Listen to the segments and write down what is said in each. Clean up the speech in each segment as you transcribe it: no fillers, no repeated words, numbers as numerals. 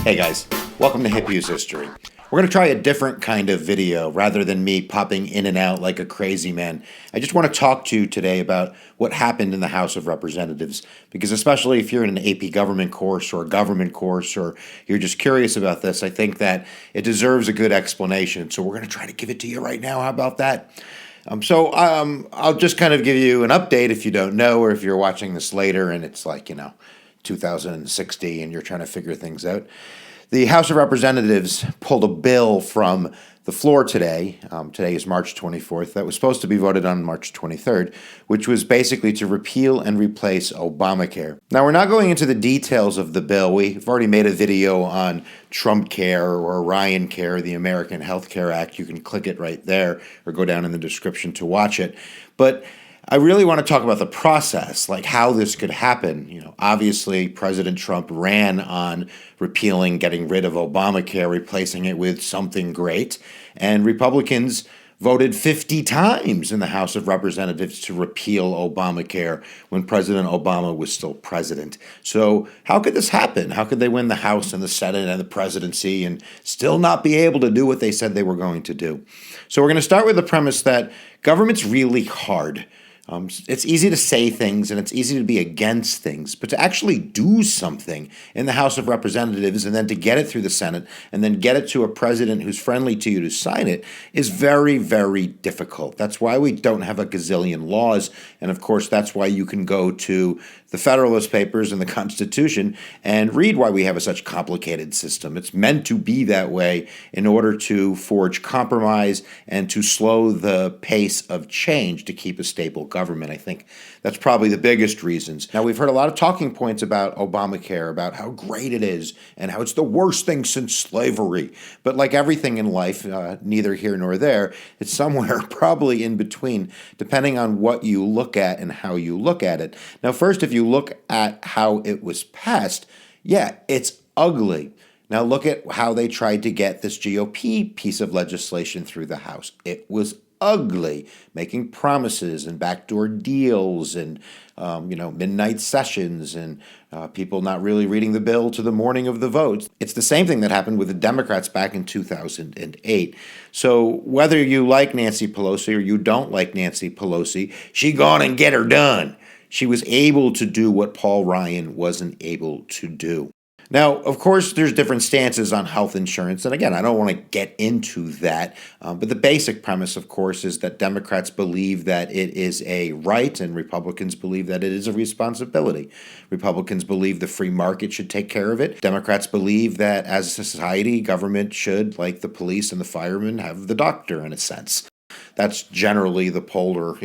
Hey guys, welcome to Hughes History. We're going to try a different kind of video rather than me popping in and out like a crazy man. I just want to talk to you today about what happened in the House of Representatives, because especially if you're in an AP government course or a government course or you're just curious about this, I think that it deserves a good explanation. So we're going to try to give it to you right now. How about that? I'll just kind of give you an update if you don't know, or if you're watching this later and it's like, 2060 and you're trying to figure things out. The House of Representatives pulled a bill from the floor today. Today is March 24th. That was supposed to be voted on March 23rd, which was basically to repeal and replace Obamacare. Now, we're not going into the details of the bill. We've already made a video on Trumpcare or RyanCare, the American Health Care Act. You can click it right there or go down in the description to watch it. But I really want to talk about the process, like how this could happen. Obviously, President Trump ran on repealing, getting rid of Obamacare, replacing it with something great. And Republicans voted 50 times in the House of Representatives to repeal Obamacare when President Obama was still president. So how could this happen? How could they win the House and the Senate and the presidency and still not be able to do what they said they were going to do? So we're going to start with the premise that government's really hard. It's easy to say things and it's easy to be against things, but to actually do something in the House of Representatives and then to get it through the Senate and then get it to a president who's friendly to you to sign it is very, very difficult. That's why we don't have a gazillion laws. And of course, that's why you can go to the Federalist Papers and the Constitution and read why we have a such complicated system. It's meant to be that way in order to forge compromise and to slow the pace of change to keep a stable government. I think that's probably the biggest reasons. Now, we've heard a lot of talking points about Obamacare, about how great it is and how it's the worst thing since slavery. But like everything in life, neither here nor there, it's somewhere probably in between, depending on what you look at and how you look at it. Now, first, if you look at how it was passed, yeah, it's ugly. Now look at how they tried to get this GOP piece of legislation through the House. It was ugly, making promises and backdoor deals and midnight sessions and people not really reading the bill to the morning of the votes. It's the same thing that happened with the Democrats back in 2008. So whether you like Nancy Pelosi or you don't like Nancy Pelosi, she gone and get her done. She was able to do what Paul Ryan wasn't able to do. Now, of course, there's different stances on health insurance. And again, I don't want to get into that. But the basic premise, of course, is that Democrats believe that it is a right and Republicans believe that it is a responsibility. Republicans believe the free market should take care of it. Democrats believe that as a society, government should, like the police and the firemen, have the doctor in a sense. That's generally the polar,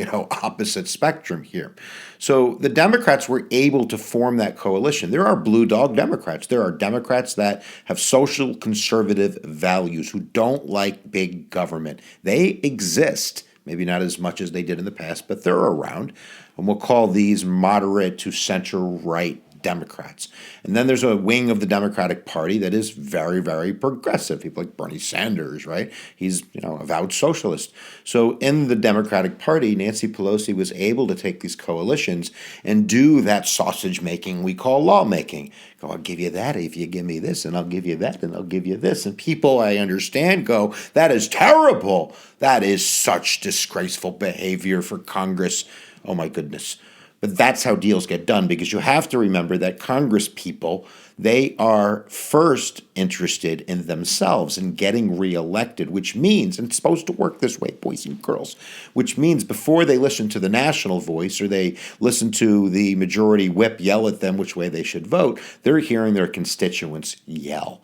opposite spectrum here. So the Democrats were able to form that coalition. There are blue dog Democrats. There are Democrats that have social conservative values who don't like big government. They exist. Maybe not as much as they did in the past, but they're around. And we'll call these moderate to center-right Democrats. And then there's a wing of the Democratic Party that is very, very progressive. People like Bernie Sanders, right? He's, a avowed socialist. So in the Democratic Party, Nancy Pelosi was able to take these coalitions and do that sausage making we call lawmaking. Go, I'll give you that if you give me this, and I'll give you that, and I'll give you this. And people, I understand, go, that is terrible. That is such disgraceful behavior for Congress. Oh, my goodness. But that's how deals get done, because you have to remember that Congress people, they are first interested in themselves and getting reelected, which means, and it's supposed to work this way, boys and girls, which means before they listen to the national voice or they listen to the majority whip yell at them which way they should vote, they're hearing their constituents yell.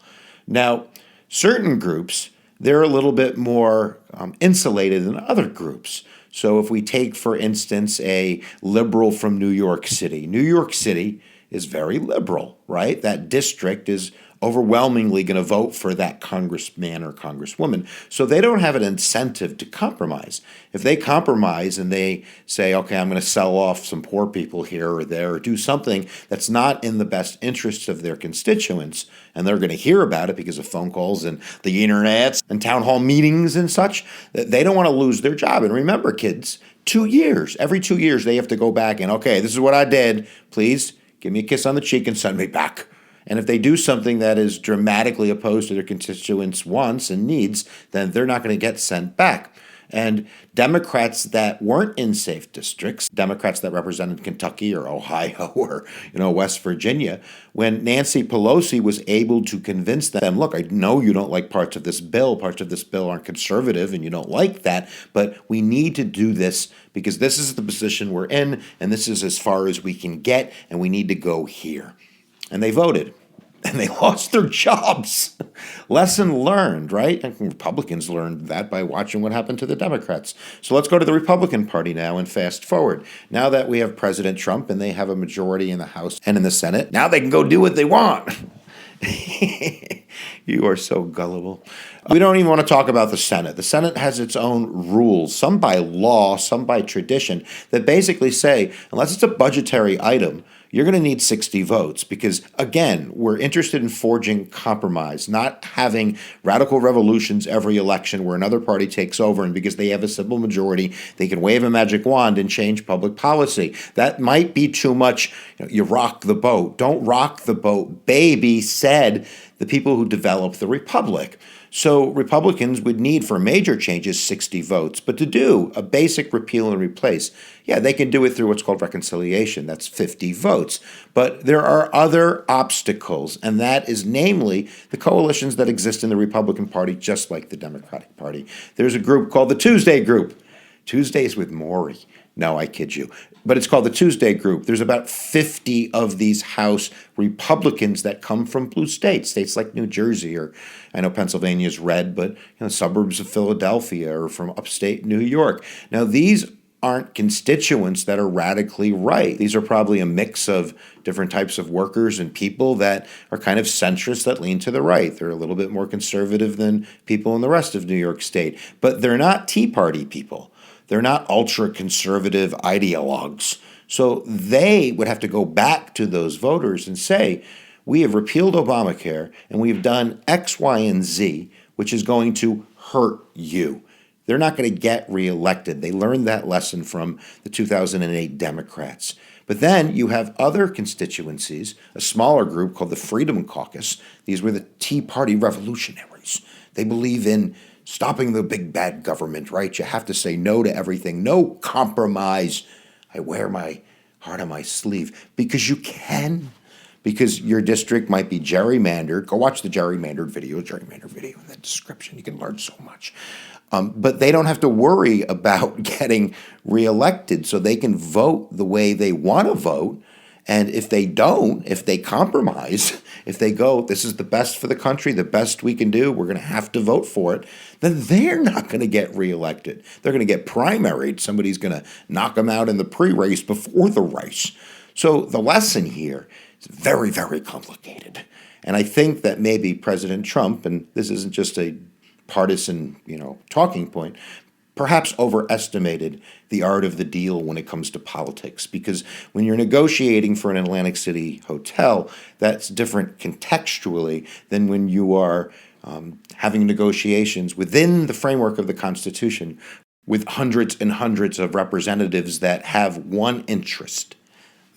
Now, certain groups, they're a little bit more insulated than other groups. So if we take, for instance, a liberal from New York City is very liberal, right? That district is overwhelmingly going to vote for that congressman or congresswoman. So they don't have an incentive to compromise. If they compromise and they say, okay, I'm going to sell off some poor people here or there or do something that's not in the best interests of their constituents, and they're going to hear about it because of phone calls and the internet and town hall meetings and such, they don't want to lose their job. And remember, kids, 2 years, every 2 years they have to go back and, okay, this is what I did. Please give me a kiss on the cheek and send me back. And if they do something that is dramatically opposed to their constituents' wants and needs, then they're not going to get sent back. And Democrats that weren't in safe districts, Democrats that represented Kentucky or Ohio or West Virginia, when Nancy Pelosi was able to convince them, look, I know you don't like parts of this bill aren't conservative and you don't like that, but we need to do this because this is the position we're in and this is as far as we can get and we need to go here. And they voted. And they lost their jobs. Lesson learned, right? And Republicans learned that by watching what happened to the Democrats. So let's go to the Republican Party now and fast forward. Now that we have President Trump and they have a majority in the House and in the Senate, now they can go do what they want. You are so gullible. We don't even want to talk about the Senate. The Senate has its own rules, some by law, some by tradition, that basically say, unless it's a budgetary item, you're going to need 60 votes because, again, we're interested in forging compromise, not having radical revolutions every election where another party takes over and because they have a simple majority, they can wave a magic wand and change public policy. That might be too much. You rock the boat. Don't rock the boat, baby, said the people who developed the republic. So Republicans would need for major changes 60 votes. But to do a basic repeal and replace, yeah, they can do it through what's called reconciliation. That's 50 votes. But there are other obstacles, and that is namely the coalitions that exist in the Republican Party, just like the Democratic Party. There's a group called the Tuesday Group. Tuesdays with Maury. No, I kid you. But it's called the Tuesday Group. There's about 50 of these House Republicans that come from blue states, states like New Jersey, or I know Pennsylvania's red, but suburbs of Philadelphia or from upstate New York. Now, these aren't constituents that are radically right. These are probably a mix of different types of workers and people that are kind of centrist that lean to the right. They're a little bit more conservative than people in the rest of New York State, but they're not Tea Party people. They're not ultra-conservative ideologues. So they would have to go back to those voters and say, we have repealed Obamacare and we've done X, Y, and Z, which is going to hurt you. They're not going to get reelected. They learned that lesson from the 2008 Democrats. But then you have other constituencies, a smaller group called the Freedom Caucus. These were the Tea Party revolutionaries. They believe in stopping the big bad government, right? You have to say no to everything, no compromise. I wear my heart on my sleeve because you can, because your district might be gerrymandered. Go watch the gerrymandered video in the description. You can learn so much. But they don't have to worry about getting reelected, so they can vote the way they want to vote. And if they don't, if they compromise, if they go, this is the best for the country, the best we can do, we're going to have to vote for it, then they're not going to get reelected. They're going to get primaried. Somebody's going to knock them out in the pre-race before the race. So the lesson here is very, very complicated. And I think that maybe President Trump, and this isn't just a partisan, talking point, perhaps overestimated the art of the deal when it comes to politics. Because when you're negotiating for an Atlantic City hotel, that's different contextually than when you are having negotiations within the framework of the Constitution with hundreds and hundreds of representatives that have one interest,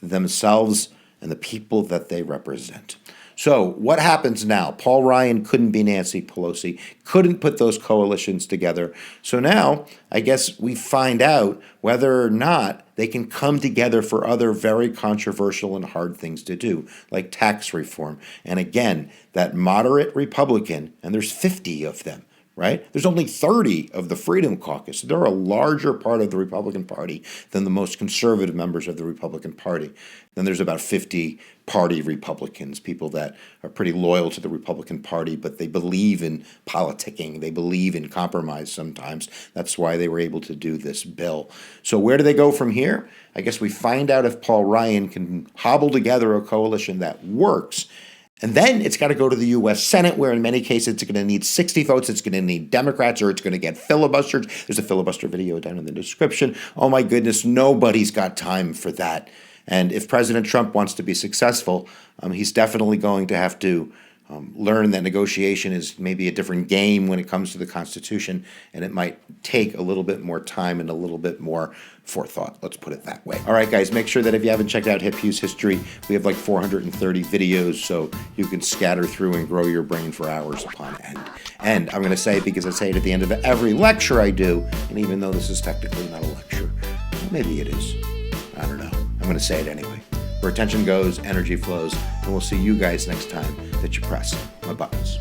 themselves and the people that they represent. So what happens now? Paul Ryan couldn't be Nancy Pelosi, couldn't put those coalitions together. So now I guess we find out whether or not they can come together for other very controversial and hard things to do, like tax reform. And again, that moderate Republican, and there's 50 of them, right? There's only 30 of the Freedom Caucus. They're a larger part of the Republican Party than the most conservative members of the Republican Party. Then there's about 50 party Republicans, people that are pretty loyal to the Republican Party, but they believe in politicking. They believe in compromise sometimes. That's why they were able to do this bill. So where do they go from here? I guess we find out if Paul Ryan can hobble together a coalition that works. And then it's got to go to the U.S. Senate, where in many cases it's going to need 60 votes. It's going to need Democrats, or it's going to get filibustered. There's a filibuster video down in the description. Oh, my goodness, nobody's got time for that. And if President Trump wants to be successful, he's definitely going to have to learn that negotiation is maybe a different game when it comes to the Constitution, and it might take a little bit more time and a little bit more forethought. Let's put it that way. All right, guys, make sure that if you haven't checked out Hughes history, we have like 430 videos, so you can scatter through and grow your brain for hours upon end. And I'm going to say it because I say it at the end of every lecture I do, and even though this is technically not a lecture, maybe it is. I don't know. I'm going to say it anyway. Where attention goes, energy flows, and we'll see you guys next time that you press my buttons.